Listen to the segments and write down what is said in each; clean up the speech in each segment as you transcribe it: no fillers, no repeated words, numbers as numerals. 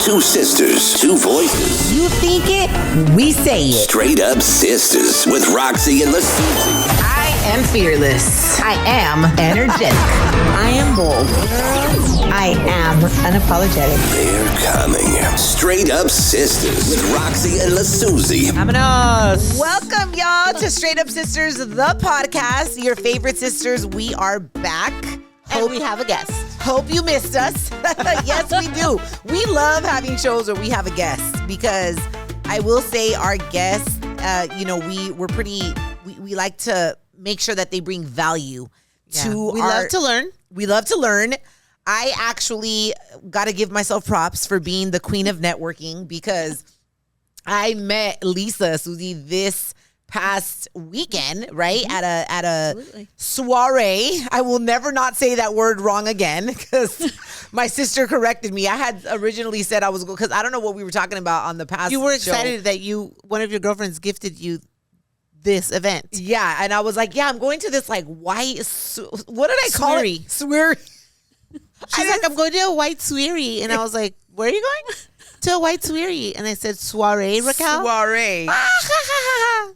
Two sisters, two voices. You think it, we say it. Straight up sisters with Roxy and LaSusie. I am fearless. I am energetic. I am bold. I am unapologetic. They're coming. Straight up sisters with Roxy and LaSusie. Vámonos. Welcome, y'all, to Straight Up Sisters, the podcast. Your favorite sisters, we are back. And we have a guest. Hope you missed us. Yes, we do. We love having shows where we have a guest because I will say our guests, we like to make sure that they bring value to we love to learn. We love to learn. I actually got to give myself props for being the queen of networking because I met Lisa, Susie, this past weekend, right? At a Absolutely. soiree. I will never not say that word wrong again because my sister corrected me. I had originally said I was going because I don't know what we were talking about on the past. You were show. excited that one of your girlfriends gifted you this event. Yeah, and I was like, yeah, I'm going to this like white. What did I call Soiree. it? Soiree. She's like, I'm going to a white soiree. And I was like, where are you going? To a white soiree. And I said, soiree, Raquel? Soiree.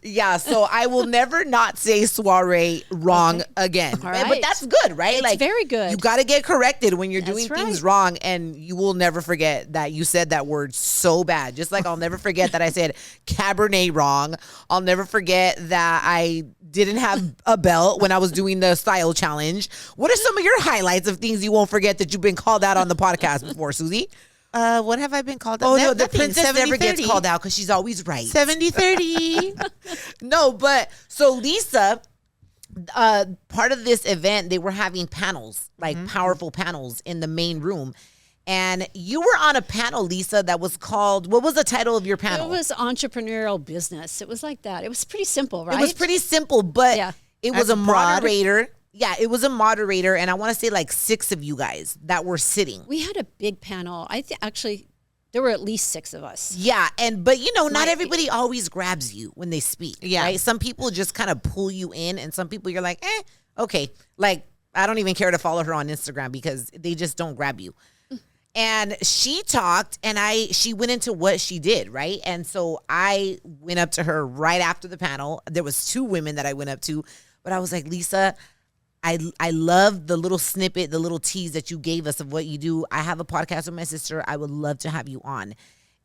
Yeah, so I will never not say soiree wrong again. All right. But that's good, right? It's very good. You got to get corrected when you're That's doing right. things wrong, and you will never forget that you said that word so bad. Just like I'll never forget that I said Cabernet wrong. I'll never forget that I didn't have a belt when I was doing the style challenge. What are some of your highlights of things you won't forget that you've been called out on the podcast before, Susie? What have I been called? Oh, no, the nothing. princess never 70-30. gets called out because she's always right. 70-30. No, but so Lisa, part of this event, they were having panels, like powerful panels in the main room. And you were on a panel, Lisa, that was called, what was the title of your panel? It was entrepreneurial business. It was like that. It was pretty simple, right? It was pretty simple, but Yeah. it was That's a broad. moderator. Yeah, it was a moderator. And I want to say like 6 of you guys that were sitting. We had a big panel. Actually, there were at least 6 of us. Yeah, but not everybody always grabs you when they speak. Yeah. Right? Some people just kind of pull you in, and some people you're like, okay. Like, I don't even care to follow her on Instagram because they just don't grab you. And she talked, and she went into what she did, right? And so I went up to her right after the panel. There was 2 women that I went up to, but I was like, Lisa, I love the little snippet, the little tease that you gave us of what you do. I have a podcast with my sister. I would love to have you on.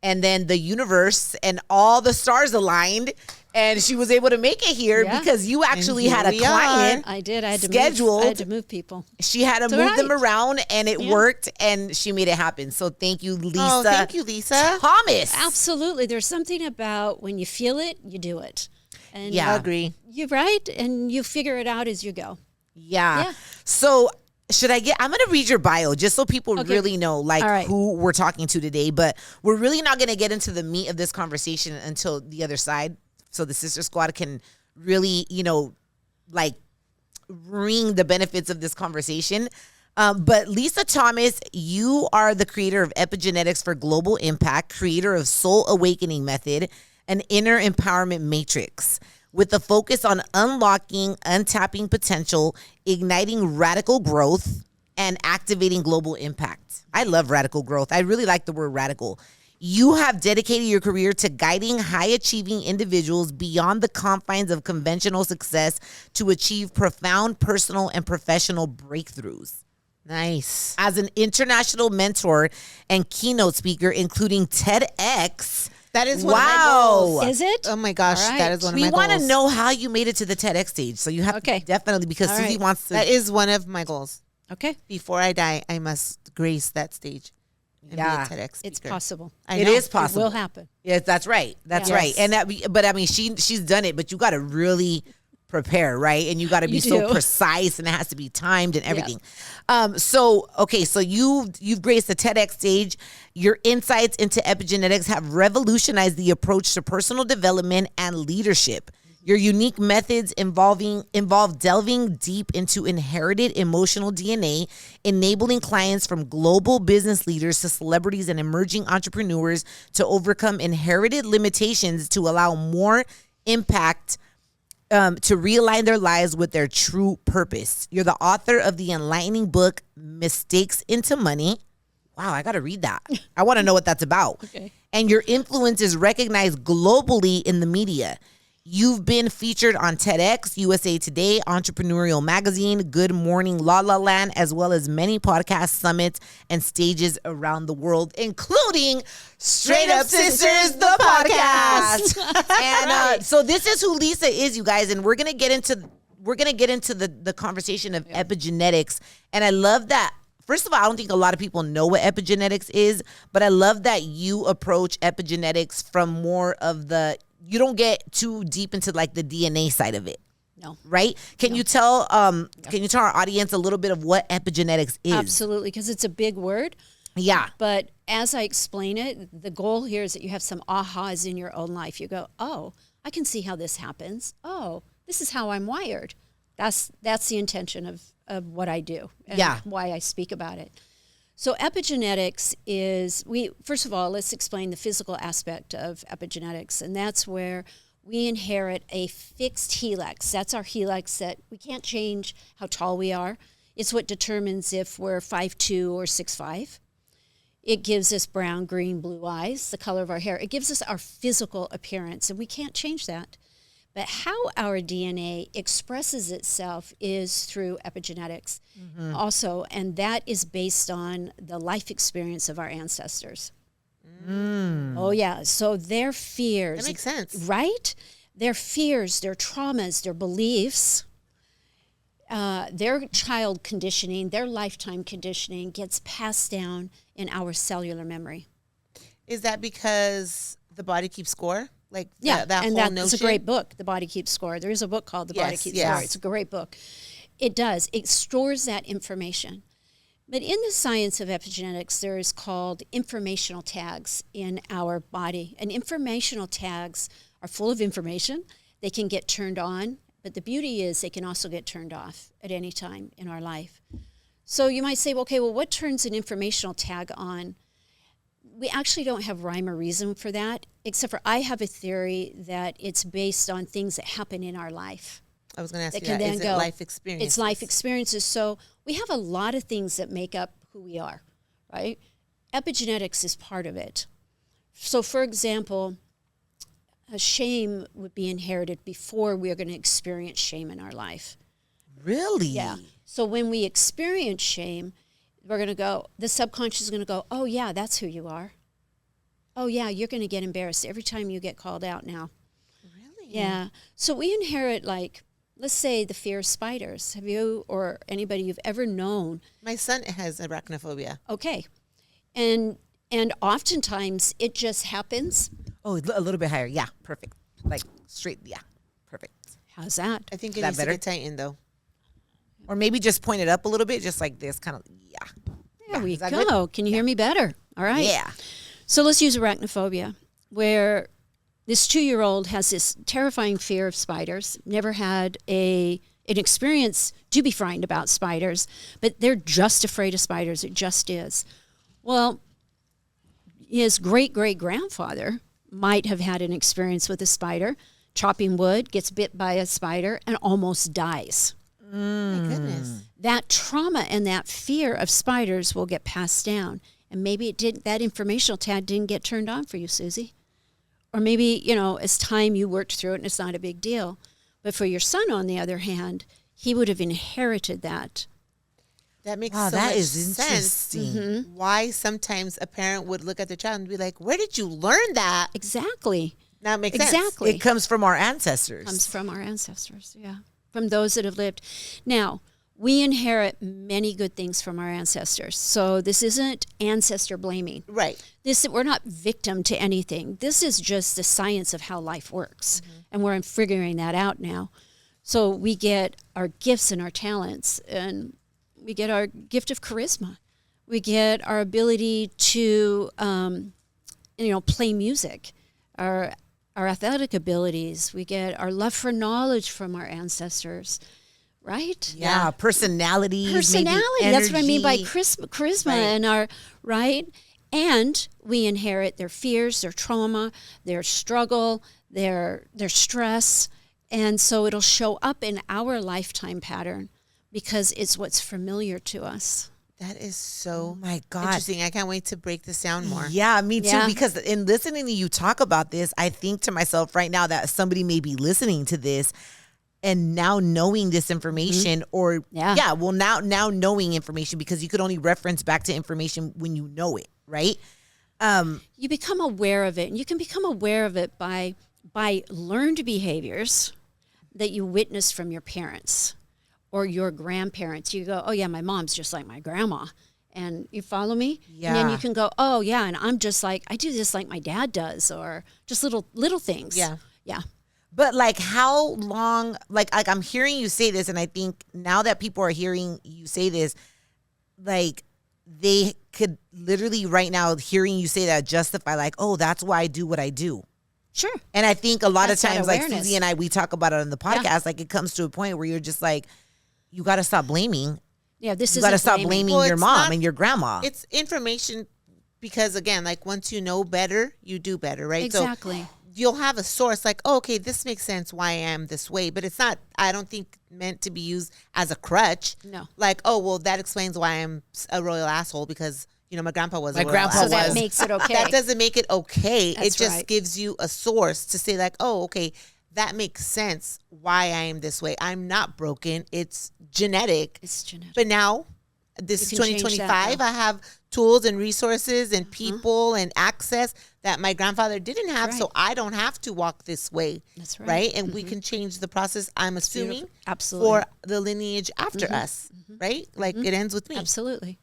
And then the universe and all the stars aligned, and she was able to make it here Yeah. because you actually here had a we client. I did. I had to scheduled. I had to move people. She had to It's move all them right. around, and it worked, and she made it happen. So thank you, Lisa. Oh, thank you, Lisa. Thomas. Absolutely. There's something about when you feel it, you do it. And Yeah. I agree. You're right. And you figure it out as you go. Yeah. Yeah. So I'm going to read your bio just so people Okay. really know like All right. who we're talking to today. But we're really not going to get into the meat of this conversation until the other side. So the Sister Squad can really, like ring the benefits of this conversation. But Lisa Thomas, you are the creator of Epigenetics for Global Impact, creator of Soul Awakening Method, an inner empowerment matrix, with a focus on unlocking, untapping potential, igniting radical growth, and activating global impact. I love radical growth. I really like the word radical. You have dedicated your career to guiding high-achieving individuals beyond the confines of conventional success to achieve profound personal and professional breakthroughs. Nice. As an international mentor and keynote speaker, including TEDx. That is one of my Wow. goals. Is it? Oh my gosh, All right. that is one of We my want to goals. know how you made it to the TEDx stage. So you have Okay. to definitely, because All Susie right. wants to. That is one of my goals. Okay. Before I die, I must grace that stage and Yeah. be a TEDx speaker. It's possible. I It know. is possible. It will happen. Yes, that's right. That's Yeah. right. And but I mean, she's done it, but you got to really prepare, right? And you got to be You so do. precise, and it has to be timed and everything. So you've graced the TEDx stage. Your insights into epigenetics have revolutionized the approach to personal development and leadership. Your unique methods involve delving deep into inherited emotional DNA, enabling clients from global business leaders to celebrities and emerging entrepreneurs to overcome inherited limitations to allow more impact, to realign their lives with their true purpose. You're the author of the enlightening book, Mistakes into Money. Wow, I got to read that. I want to know what that's about. Okay. And your influence is recognized globally in the media. You've been featured on TEDx, USA Today, Entrepreneurial Magazine, Good Morning La La Land, as well as many podcast summits and stages around the world, including Straight Up Sisters, the podcast. And so this is who Lisa is, you guys, and we're gonna get into the conversation of epigenetics. And I love that. First of all, I don't think a lot of people know what epigenetics is, but I love that you approach epigenetics from more of you don't get too deep into like the DNA side of it. No. Right? Can you tell our audience a little bit of what epigenetics is? Absolutely, because it's a big word. Yeah. But as I explain it, the goal here is that you have some ahas in your own life. You go, oh, I can see how this happens. Oh, this is how I'm wired. That's the intention of what I do and why I speak about it. So epigenetics is, first of all, let's explain the physical aspect of epigenetics, and that's where we inherit a fixed helix. That's our helix that we can't change how tall we are. It's what determines if we're 5'2" or 6'5". It gives us brown, green, blue eyes, the color of our hair. It gives us our physical appearance, and we can't change that. But how our DNA expresses itself is through epigenetics also, and that is based on the life experience of our ancestors. Oh, yeah. So their fears. That makes sense. Right? Their fears, their traumas, their beliefs, their child conditioning, their lifetime conditioning gets passed down in our cellular memory. Is that because the body keeps score? Like that whole and that's notion? a great book, The Body Keeps Score. There is a book called The Body Keeps Score. It's a great book. It does. It stores that information. But in the science of epigenetics, there is called informational tags in our body. And informational tags are full of information. They can get turned on, but the beauty is they can also get turned off at any time in our life. So you might say, okay, well, what turns an informational tag on? We actually don't have rhyme or reason for that, except for I have a theory that it's based on things that happen in our life. I was going to ask you can that. then Is go, it life experiences? It's life experiences. So we have a lot of things that make up who we are, right? Epigenetics is part of it. So, for example, shame would be inherited before we are going to experience shame in our life. Really? Yeah. So when we experience shame, we're going to go, the subconscious is going to go, oh, yeah, that's who you are. Oh, yeah, you're going to get embarrassed every time you get called out now. Really? Yeah. So we inherit, like, let's say the fear of spiders. Have you or anybody you've ever known? My son has arachnophobia. Okay. And oftentimes it just happens. Oh, a little bit higher. Yeah, perfect. Like straight. Yeah, perfect. How's that? I think it That needs better? to get tightened, though. Or maybe just point it up a little bit, just like this, kind of. Yeah. There we is that go. good? Can you hear me better? All right. Yeah. So let's use arachnophobia, where this 2-year-old has this terrifying fear of spiders, never had an experience to be frightened about spiders, but they're just afraid of spiders. It just is. Well, his great-great-grandfather might have had an experience with a spider, chopping wood, gets bit by a spider, and almost dies. My goodness. That trauma and that fear of spiders will get passed down. And maybe that informational tag didn't get turned on for you, Susie. Or maybe, as time you worked through it and it's not a big deal. But for your son, on the other hand, he would have inherited that. That makes Wow, so that much is sense. interesting. Why sometimes a parent would look at their child and be like, where did you learn that? Exactly. Now it makes sense. Exactly. It comes from our ancestors. Comes from our ancestors, yeah. From those that have lived. Now, we inherit many good things from our ancestors. So this isn't ancestor blaming. Right. We're not victim to anything. This is just the science of how life works. And we're figuring that out now. So we get our gifts and our talents, and we get our gift of charisma. We get our ability to, play music, our athletic abilities. We get our love for knowledge from our ancestors, right? Yeah, personality. Personality. Maybe That's what I mean by energy. charisma Right. and our, right? And we inherit their fears, their trauma, their struggle, their stress. And so it'll show up in our lifetime pattern because it's what's familiar to us. That is so my God. interesting. I can't wait to break this down more. Yeah, me too. Yeah. Because in listening to you talk about this, I think to myself right now that somebody may be listening to this and now knowing this information or now knowing information, because you could only reference back to information when you know it, right? You become aware of it, and you can become aware of it by learned behaviors that you witnessed from your parents or your grandparents. You go, oh yeah, my mom's just like my grandma. And you follow me? Yeah. And then you can go, oh yeah, and I'm just like, I do this like my dad does, or just little things. Yeah. Yeah. But like how long, like I'm hearing you say this, and I think now that people are hearing you say this, like they could literally right now hearing you say that justify like, oh, that's why I do what I do. Sure. And I think a lot That's of that times, like awareness. Susie and I, we talk about it on the podcast, like it comes to a point where you're just like, you got to stop blaming. Yeah, this You is got to stop blaming Well, your it's mom not- and your grandma. It's information because, again, like once you know better, you do better, right? Exactly. So you'll have a source like, oh, okay, this makes sense why I am this way. But it's not, I don't think, meant to be used as a crutch. No. Like, oh, well, that explains why I'm a royal asshole because, you know, my grandpa was My a royal grandpa So asshole. that was. makes it okay. That doesn't make it okay. That's it just right. gives you a source to say like, oh, okay, that makes sense why I am this way. I'm not broken. It's genetic. It's genetic. But now, this is You can change that, 2025. though. I have tools and resources and people and access that my grandfather didn't have. Right. So I don't have to walk this way. That's right. Right. And we can change the process, I'm assuming, beautiful. Absolutely. for the lineage after us. Right. Like it ends with me. Absolutely.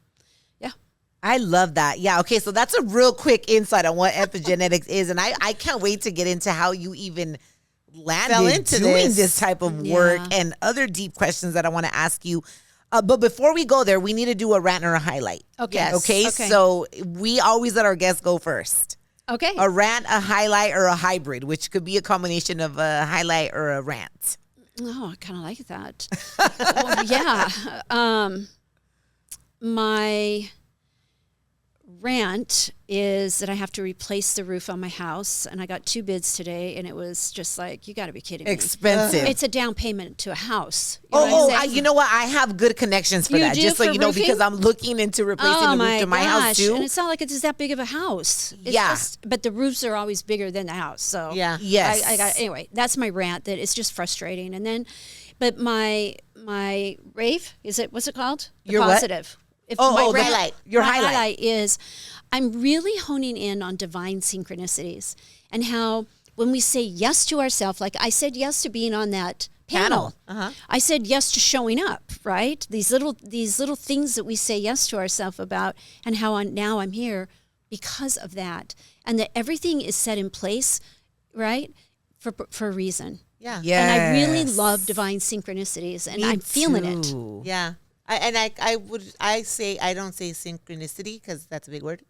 Yeah. I love that. Yeah. Okay. So that's a real quick insight on what epigenetics is. And I can't wait to get into how you even landed Fell into doing this. this type of work Yeah. and other deep questions that I want to ask you. But before we go there, we need to do a rant or a highlight. Okay. Yes. Okay. Okay. So we always let our guests go first. Okay. A rant, a highlight, or a hybrid, which could be a combination of a highlight or a rant. Oh, I kind of like that. Well, yeah. My rant is that I have to replace the roof on my house, and I got 2 bids today, and it was just like, you got to be kidding me. Expensive. It's a down payment to a house. You know what I'm saying? You know what? I have good connections for You that. do Just so for you know, roofing? because I'm looking into replacing the roof to my house too. And it's not like it's that big of a house. It's Yeah. but the roofs are always bigger than the house. So Yeah. Yes. I got anyway. That's my rant. That it's just frustrating. And then, but my rave what's it called? The Your what? positive. If Oh, my the rant- highlight. Your my highlight. is I'm really honing in on divine synchronicities and how when we say yes to ourselves, like I said yes to being on that panel. I said yes to showing up, right? These little things that we say yes to ourselves about, and how now I'm here because of that, and that everything is set in place, right, for a reason. Yeah. Yeah. And I really love divine synchronicities, and I'm feeling it. Yeah. I say, I don't say synchronicity because that's a big word.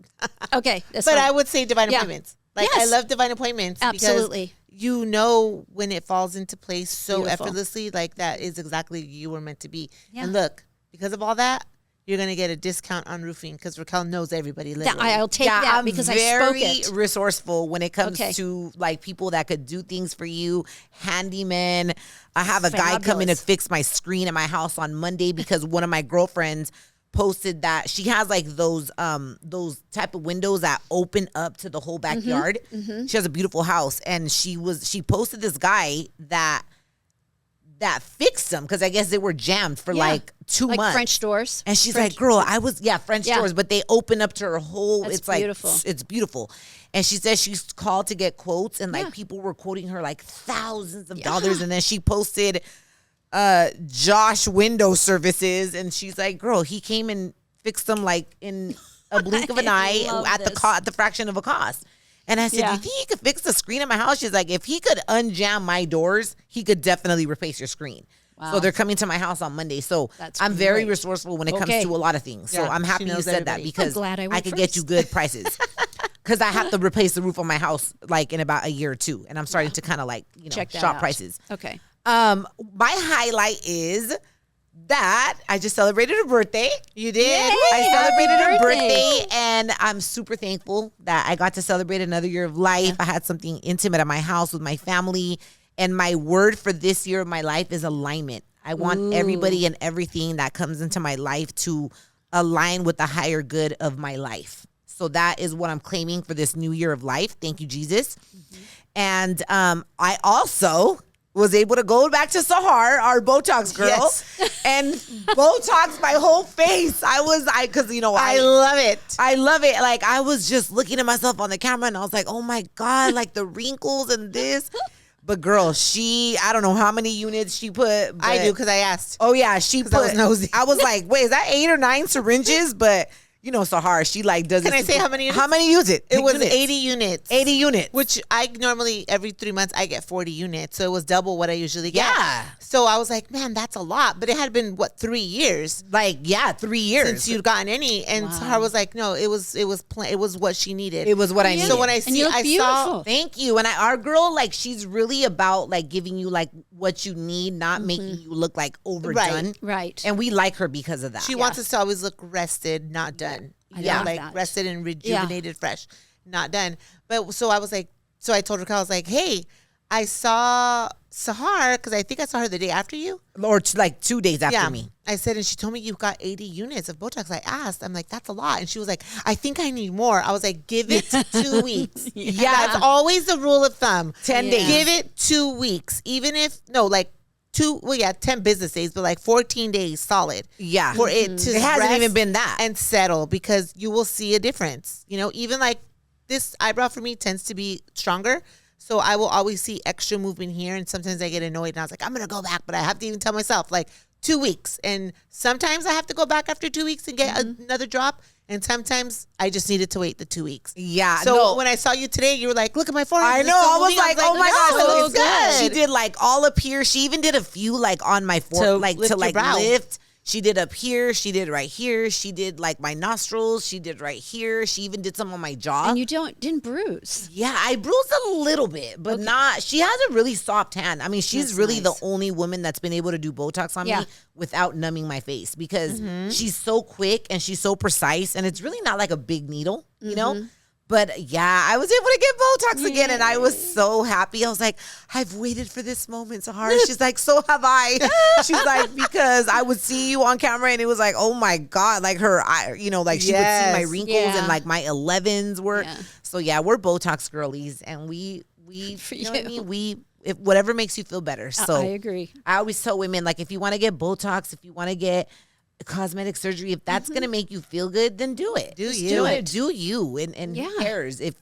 Okay, that's But fine. I would say divine Yeah. appointments. Like Yes. I love divine appointments. Absolutely. Because you know when it falls into place so Beautiful. effortlessly, like that is exactly you were meant to be. Yeah. And look, because of all that, you're gonna get a discount on roofing because Raquel knows everybody. Literally. I'll take that I'm because I very spoke it. resourceful when it comes Okay. to like people that could do things for you, handyman. I have a guy come in to Fabulous. fix my screen at my house on Monday because one of my girlfriends posted that she has like those type of windows that open up to the whole backyard. She has a beautiful house, and she posted this guy that fixed them because I guess they were jammed for Yeah. like 2 Like months. French doors. And she's French- like, girl, French Yeah. doors, but they open up to her whole, That's it's like, beautiful. it's beautiful. And she says she's called to get quotes, and like Yeah. people were quoting her like thousands of dollars. And then she posted Josh window services, and she's like, girl, he came and fixed them like in a blink of an eye love at this. at the fraction of a cost. And I said, Yeah. do you think he could fix the screen in my house? She's like, if he could unjam my doors, he could definitely replace your screen. So Wow. they're coming to my house on Monday. So That's I'm very great. resourceful when it comes Okay. to a lot of things. So Yeah, I'm she happy you knows said that everybody. because I'm glad I I went could get you first. good prices. Because I have to replace the roof on my house like in about a year or two. And I'm starting to kind of like, Check that shop out. prices. Okay. My highlight is that I just celebrated a birthday. You did. I Yay, celebrated happy a birthday. birthday, and I'm super thankful that I got to celebrate another year of life. I had something intimate at my house with my family, and my word for this year of my life is alignment. I want everybody and everything that comes into my life to align with the higher good of my life. So that is what I'm claiming for this new year of life. Thank you, Jesus. And I also was able to go back to Sahar, our Botox girl, and Botox my whole face. I love it. I love it. Like, I was just looking at myself on the camera and I was like, oh my God, like the wrinkles and this. But girl, I don't know how many units she put. I do, because I asked. Oh yeah, she put. I was nosy. I was like, wait, is that 8 or 9 syringes? But you know, Sahar, she like does. Can I say how many units? How many use it? It was 80 units. 80 units. Which I normally, every 3 months, I get 40 units. So it was double what I usually get. Yeah. So I was like, man, that's a lot. But it had been, 3 years? Like, yeah, 3 years. Since you'd gotten any. And Sahar was like, no, it was what she needed. It was what I needed. So when I saw. Thank you. And our girl, like, she's really about like giving you like what you need, not making you look like overdone. Right. And we like her because of that. She wants us to always look rested, not done. I love like that. rested and rejuvenated, fresh, not done. But so I was like, I told her, I was like, hey, I saw Sahar, because I think I saw her the day after you. Or like 2 days after me. I said, and she told me you've got 80 units of Botox. I asked, I'm like, that's a lot. And she was like, I think I need more. I was like, give it 2 weeks. Yeah. That's always the rule of thumb. 10 days. Give it 2 weeks. Even if, 10 business days, but like 14 days solid. Yeah. For it to It hasn't rest even been that. and settle, because you will see a difference. You know, even like this eyebrow for me tends to be stronger. So I will always see extra movement here. And sometimes I get annoyed and I was like, I'm going to go back. But I have to even tell myself like 2 weeks. And sometimes I have to go back after 2 weeks and get another drop. And sometimes I just needed to wait the 2 weeks. Yeah. So when I saw you today, you were like, look at my forehead. I It's know. so I was moving. like, oh my God, no, so it's good. She did like all up here. She even did a few like on my forehead, like lift to your like brow. lift. She did up here. She did right here. She did like my nostrils. She did right here. She even did some on my jaw. And you didn't bruise. Yeah, I bruised a little bit, but not. She has a really soft hand. I mean, she's That's really nice. the only woman that's been able to do Botox on Yeah. me without numbing my face, because she's so quick and she's so precise, and it's really not like a big needle, you know? But yeah, I was able to get Botox again, and I was so happy. I was like, I've waited for this moment, Sahara. She's like, so have I. She's like, because I would see you on camera, and it was like, oh my God, like her eye, you know, like she would see my wrinkles and like my 11s were. Yeah. So yeah, we're Botox girlies, and we for you know what I you. mean? If whatever makes you feel better. So I agree. I always tell women, like, if you want to get Botox, if you want to get cosmetic surgery, if that's gonna make you feel good, then do it. Do Just you. do it. Do you. And Yeah. who cares if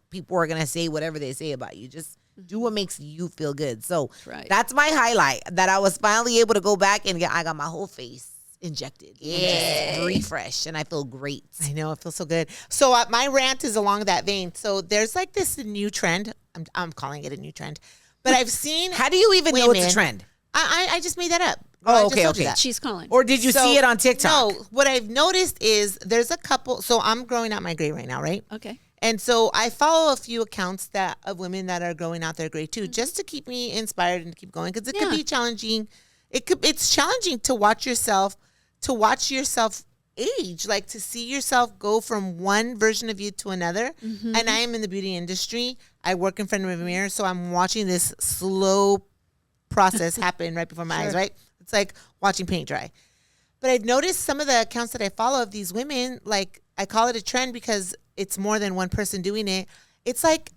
people are gonna say whatever they say about you? Just do what makes you feel good. So right. that's my highlight, that I was finally able to go back and I got my whole face injected. Yeah. Just refresh, and I feel great. I know, it feels so good. So my rant is along that vein. So there's like this new trend. I'm calling it a new trend, but I've seen. How do you even know it's a women- trend? I just made that up. Oh, I just okay, told you okay. that. She's calling. Or did you So, see it on TikTok? No, what I've noticed is there's a couple. So I'm growing out my gray right now, right? Okay. And so I follow a few accounts of women that are growing out their gray too, just to keep me inspired and keep going, because it could Yeah. be challenging. It's challenging to watch yourself age, like to see yourself go from one version of you to another. And I am in the beauty industry. I work in front of a mirror, so I'm watching this slow process happen right before my eyes, right? It's like watching paint dry. But I've noticed some of the accounts that I follow of these women, like I call it a trend because it's more than one person doing it. It's like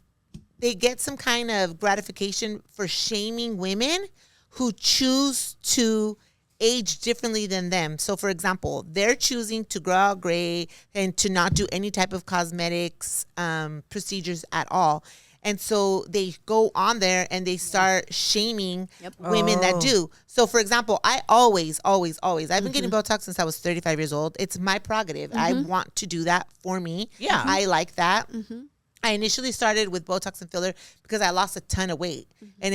they get some kind of gratification for shaming women who choose to age differently than them. So for example, they're choosing to grow out gray and to not do any type of cosmetics procedures at all. And so they go on there and they start shaming women that do. So for example, I always, I've been getting Botox since I was 35 years old. It's my prerogative. I want to do that for me. Yeah. I like that. I initially started with Botox and filler because I lost a ton of weight and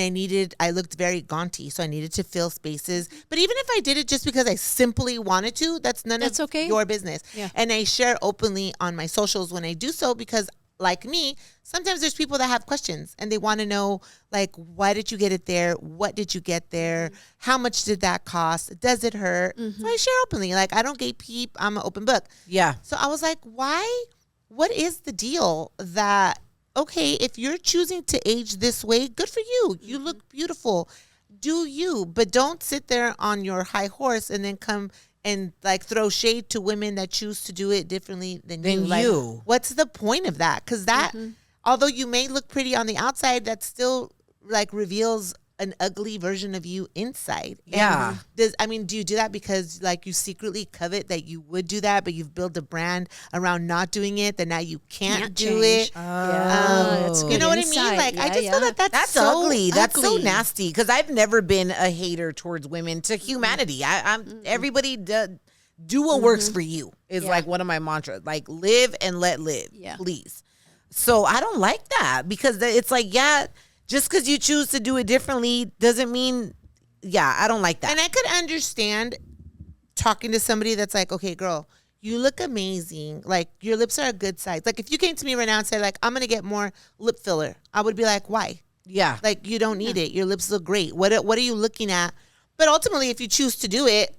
I looked very gaunty. So I needed to fill spaces. But even if I did it just because I simply wanted to, that's okay. your business. Yeah. And I share openly on my socials when I do so, because like me, sometimes there's people that have questions and they want to know, like, why did you get it there? What did you get there? How much did that cost? Does it hurt? So I share openly. Like, I don't gatekeep. I'm an open book. Yeah. So I was like, why? What is the deal that, okay, if you're choosing to age this way, good for you. You look beautiful. Do you, but don't sit there on your high horse and then come and like throw shade to women that choose to do it differently than you. Than Like, you. what's the point of that? Because that, although you may look pretty on the outside, that still like reveals an ugly version of you inside. Yeah. And do you do that because like you secretly covet that you would do that, but you've built a brand around not doing it, that now you can't do change. it? Yeah, that's good You know what I insight. mean? Like, I Yeah, just feel that that's so ugly. That's so ugly. nasty. Because I've never been a hater towards women, to humanity. I'm everybody do what works for you is Yeah. like one of my mantras. Like, live and let live, Yeah. please. So I don't like that, because it's like, yeah, just because you choose to do it differently doesn't mean, I don't like that. And I could understand talking to somebody that's like, okay, girl, you look amazing. Like, your lips are a good size. Like, if you came to me right now and said, like, I'm going to get more lip filler, I would be like, why? Yeah. Like, you don't need it. Your lips look great. What are you looking at? But ultimately, if you choose to do it,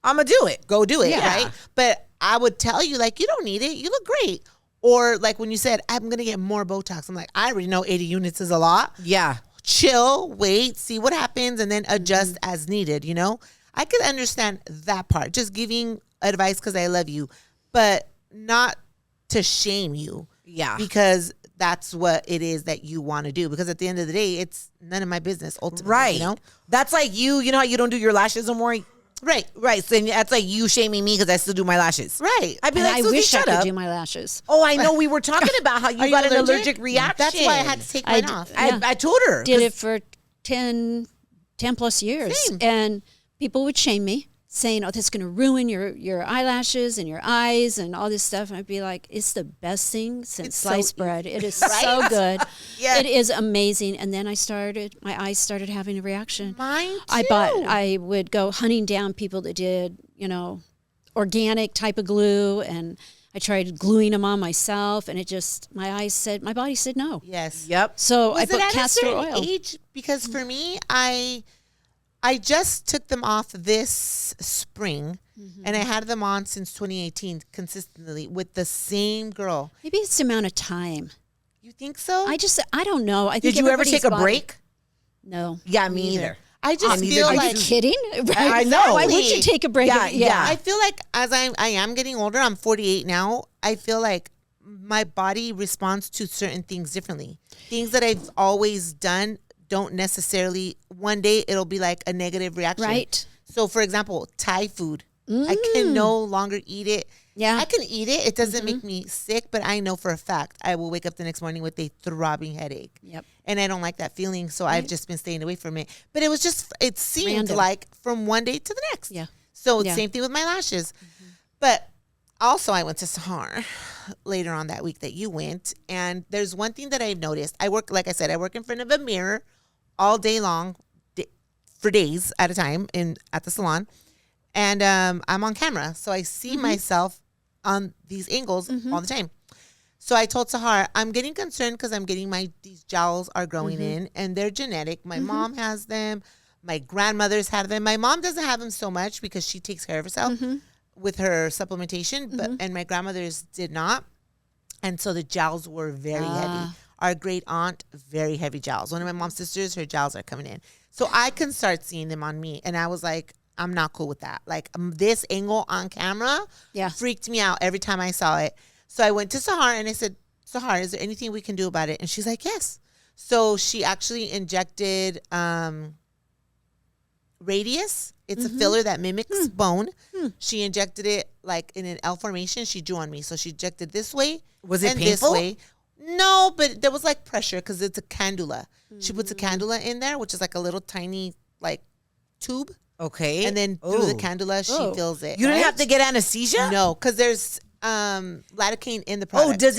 I'm going to do it. go do it, Yeah. right? But I would tell you, like, you don't need it. You look great. Or like when you said, I'm going to get more Botox. I'm like, I already know 80 units is a lot. Yeah. Chill, wait, see what happens, and then adjust as needed, you know? I could understand that part, just giving advice because I love you, but not to shame you. Yeah. Because that's what it is that you want to do. Because at the end of the day, it's none of my business, ultimately. Right. You know? That's like you know how you don't do your lashes no more? Right. Right. So that's like you shaming me because I still do my lashes. Right. I'd be And like, I Susie, wish I shut could up. do my lashes. Oh, I know. We were talking about how you Are got you an allergic reaction. That's why I had to take I mine d- off. Yeah. I told her. Did it for 10 plus years. Same. And people would shame me, saying, oh, that's going to ruin your eyelashes and your eyes and all this stuff. And I'd be like, it's the best thing since It's sliced so bread. It is Right? so good. Yeah. It is amazing. And then my eyes started having a reaction. Mine I would go hunting down people that did, organic type of glue, and I tried gluing them on myself, and my body said no. Yes. Yep. So Was I put it at castor a certain oil. age? Because for me, I just took them off this spring, and I had them on since 2018 consistently with the same girl. Maybe it's the amount of time. You think so? I don't know. I think Did you ever everybody's take a body- break? No. Yeah, me either. I just neither feel did like you. Kidding? I know. Why would you take a break? Yeah. I feel like as I am getting older, I'm 48 now. I feel like my body responds to certain things differently. Things that I've always done don't necessarily. One day it'll be like a negative reaction. Right. So, for example, Thai food, I can no longer eat it. Yeah. I can eat it. It doesn't make me sick, but I know for a fact I will wake up the next morning with a throbbing headache. Yep. And I don't like that feeling, so I've just been staying away from it. But it seemed Random. like from one day to the next. Yeah. So Yeah. same thing with my lashes. But also I went to Sahar later on that week that you went, and there's one thing that I've noticed. Like I said, I work in front of a mirror all day long, for days at a time at the salon. And I'm on camera, so I see myself on these angles all the time. So I told Sahar, I'm getting concerned because these jowls are growing in, and they're genetic. My mom has them. My grandmother's had them. My mom doesn't have them so much because she takes care of herself with her supplementation, and my grandmother's did not. And so the jowls were very heavy. Our great aunt, very heavy jowls. One of my mom's sisters, her jowls are coming in. So I can start seeing them on me. And I was like, I'm not cool with that. Like, this angle on camera freaked me out every time I saw it. So I went to Sahar and I said, Sahar, is there anything we can do about it? And she's like, yes. So she actually injected Radius. It's a filler that mimics bone. She injected it like in an L formation. She drew on me. So she injected this way. Was it and painful? This way. No, but there was like pressure because it's a cannula. She puts a cannula in there, which is like a little tiny like tube. Okay. And then through the Ooh. cannula, she feels it. You didn't right? have to get anesthesia? No, because there's lidocaine in the product. Oh, does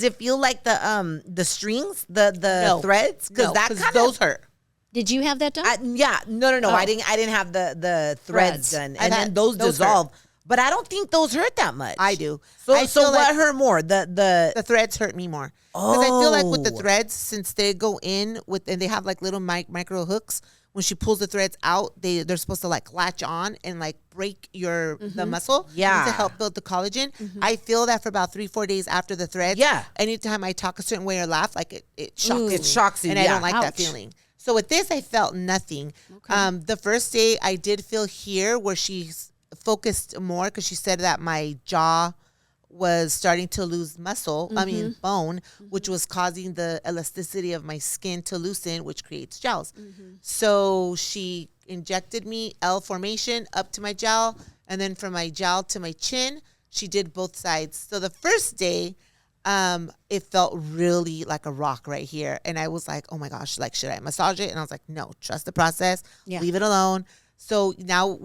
it feel like the strings, the No. threads? No, that 'cause kind those hurt. Did you have that done? No. Oh. I didn't have the threads Threads. done, I've and then had- those those dissolve. But I don't think those hurt that much. I do. So I feel what like hurt more? The threads hurt me more. Because I feel like with the Oh. threads, since they go in with, and they have like little micro hooks, when she pulls the threads out, they're supposed to like latch on and like break the muscle. Yeah. To help build the collagen. I feel that for about 3-4 days after the threads. Yeah. Anytime I talk a certain way or laugh, like it shocks Ooh. me. It shocks you, And I yeah. don't like that Ouch. feeling. So with this, I felt nothing. The first day I did feel here where she focused more because she said that my jaw was starting to lose muscle, bone, which was causing the elasticity of my skin to loosen, which creates gels. So she injected me L formation up to my jowl, and then from my jowl to my chin, she did both sides. So the first day, it felt really like a rock right here. And I was like, oh my gosh, like, should I massage it? And I was like, no, trust the process, leave it alone. So now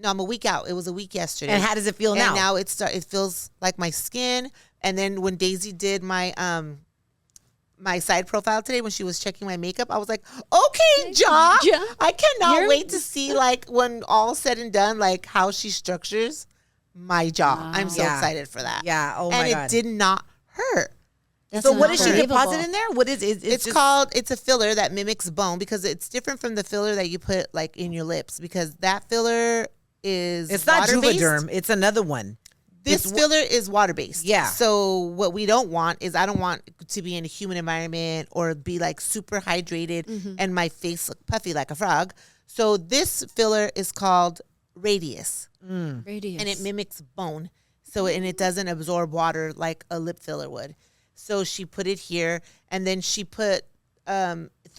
I'm a week out. It was a week yesterday. And how does it feel now? And now it feels like my skin. And then when Daisy did my my side profile today, when she was checking my makeup, I was like, okay, jaw. I cannot wait to see, like, when all said and done, like, how she structures my jaw. Wow. I'm so excited for that. Yeah. Oh my God. And it did not hurt. So what did she deposit in there? What is it? It's a filler that mimics bone, because it's different from the filler that you put, like, in your lips, because that filler is it's not water-based. Juvederm. It's another one. This filler is water-based. Yeah. So what we don't want is, I don't want to be in a humid environment or be like super hydrated and my face look puffy like a frog. So this filler is called Radius. Radius. And it mimics bone. And it doesn't absorb water like a lip filler would. So she put it here, and then she put,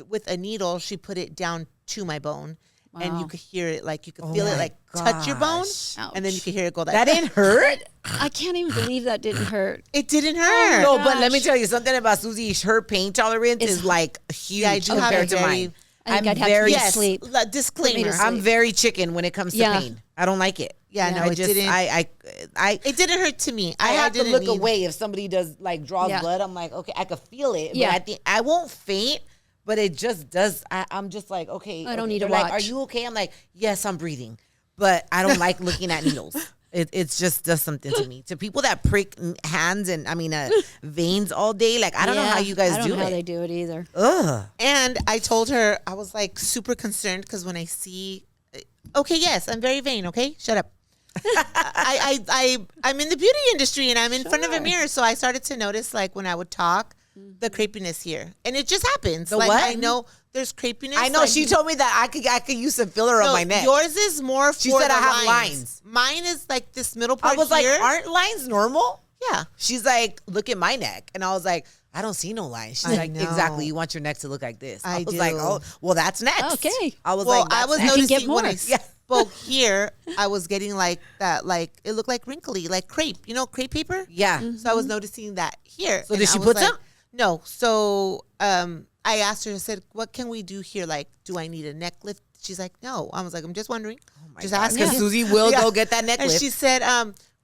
with a needle, she put it down to my bone. Wow. And you could hear it, like, you could feel it, like, touch your bone. Ouch. And then you could hear it go like that. Didn't hurt? I can't even believe that didn't hurt. It didn't hurt. No, but let me tell you something about Susie. Her pain tolerance is like huge compared to mine. I'd have to sleep. Disclaimer. I'm very chicken when it comes to pain. I don't like it. Yeah, no, it didn't. It didn't hurt to me. I have to look away if somebody does, like, draws blood. I'm like, okay, I could feel it. Yeah. But I think I won't faint. But it just does. I'm just like, okay. I don't need to watch. watch. Are you okay? I'm like, yes, I'm breathing. But I don't like looking at needles. It's just does something to me. To people that prick hands and, veins all day, like, I don't know how you guys do it. I don't know how they do it either. Ugh. And I told her, I was, like, super concerned because when I see, okay, yes, I'm very vain, okay? Shut up. I'm in the beauty industry and I'm in front of a mirror. So I started to notice, like, when I would talk, the crepiness here, and it just happens. The what? I know there's crepiness. I know, like, she told me that I could use some filler on my neck. Yours is more. She said I have lines. Mine is like this middle part. I was here. like, aren't lines normal? Yeah. She's like, look at my neck, and I was like, I don't see no lines. She's like, know. exactly. You want your neck to look like this. I was do. like, oh, well, that's next. Okay. I was well, like, I was next. noticing when I spoke here, I was getting like that, like it looked like wrinkly, like crepe. You know, crepe paper. Yeah. So I was noticing that here. So did she put some? No. So I asked her, I said, what can we do here? Like, do I need a neck lift? She's like, no. I was like, I'm just wondering. Oh my just God. asking. Because Susie will go get that neck and lift. she said,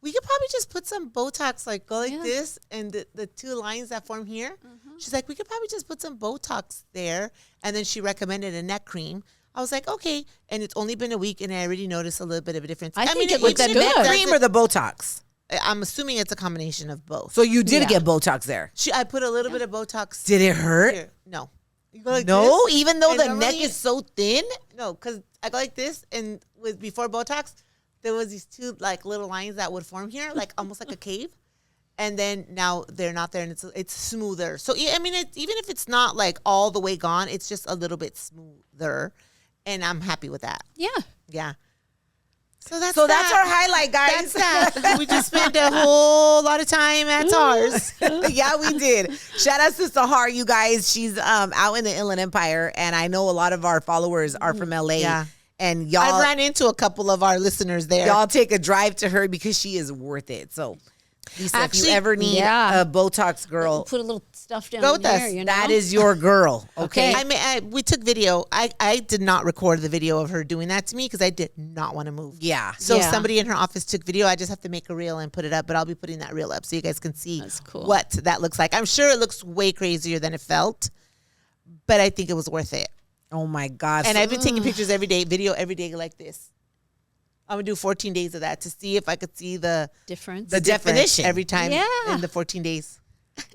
we could probably just put some Botox, like go like this, and the two lines that form here. She's like, we could probably just put some Botox there. And then she recommended a neck cream. I was like, okay. And it's only been a week, and I already noticed a little bit of a difference. I think it with looks the good. neck cream or the Botox? I'm assuming it's a combination of both. So you did get Botox there. I put a little bit of Botox. Did it hurt? Here. No. You go like no, this, even though and the normally, neck is so thin? No, because I go like this, and before Botox, there was these two like little lines that would form here, like almost like a cave. And then now they're not there, and it's smoother. So, I mean, even if it's not like all the way gone, it's just a little bit smoother. And I'm happy with that. Yeah. Yeah. So that's our highlight, guys. That's that. We just spent a whole lot of time at SARS. Yeah, we did. Shout out to Sahar, you guys. She's out in the Inland Empire, and I know a lot of our followers are from LA. Yeah. And y'all, I ran into a couple of our listeners there. Y'all take a drive to her because she is worth it. So, Lisa, if you ever need a Botox girl, put a little stuff down go with there. us. You know? that is your girl. Okay. I mean, we took video. I did not record the video of her doing that to me because I did not want to move. Yeah. So somebody in her office took video. I just have to make a reel and put it up, but I'll be putting that reel up so you guys can see what that looks like. I'm sure it looks way crazier than it felt, but I think it was worth it. Oh my God. And I've been taking pictures every day, video every day like this. I'm going to do 14 days of that to see if I could see the difference. The definition every time in the 14 days.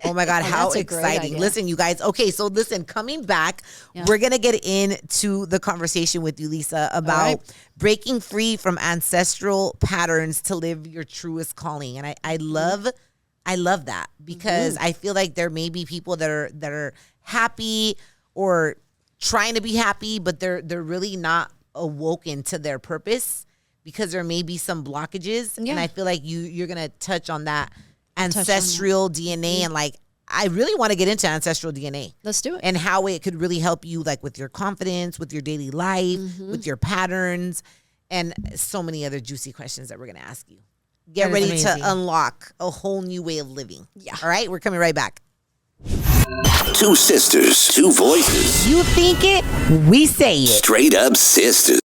Oh my God, how that's a great exciting. idea. Listen, you guys. Okay, so listen, coming back, we're going to get into the conversation with you, Lisa, about breaking free from ancestral patterns to live your truest calling. And I love that because I feel like there may be people that are happy or trying to be happy, but they're really not awoken to their purpose because there may be some blockages. Yeah. And I feel like you're going to touch on that ancestral DNA and like, I really want to get into ancestral DNA. Let's do it. And how it could really help you like with your confidence, with your daily life, with your patterns, and so many other juicy questions that we're going to ask you. Get That is ready amazing. to unlock a whole new way of living. Yeah. All right, we're coming right back. Two sisters, two voices, You think it, we say it. straight up sisters.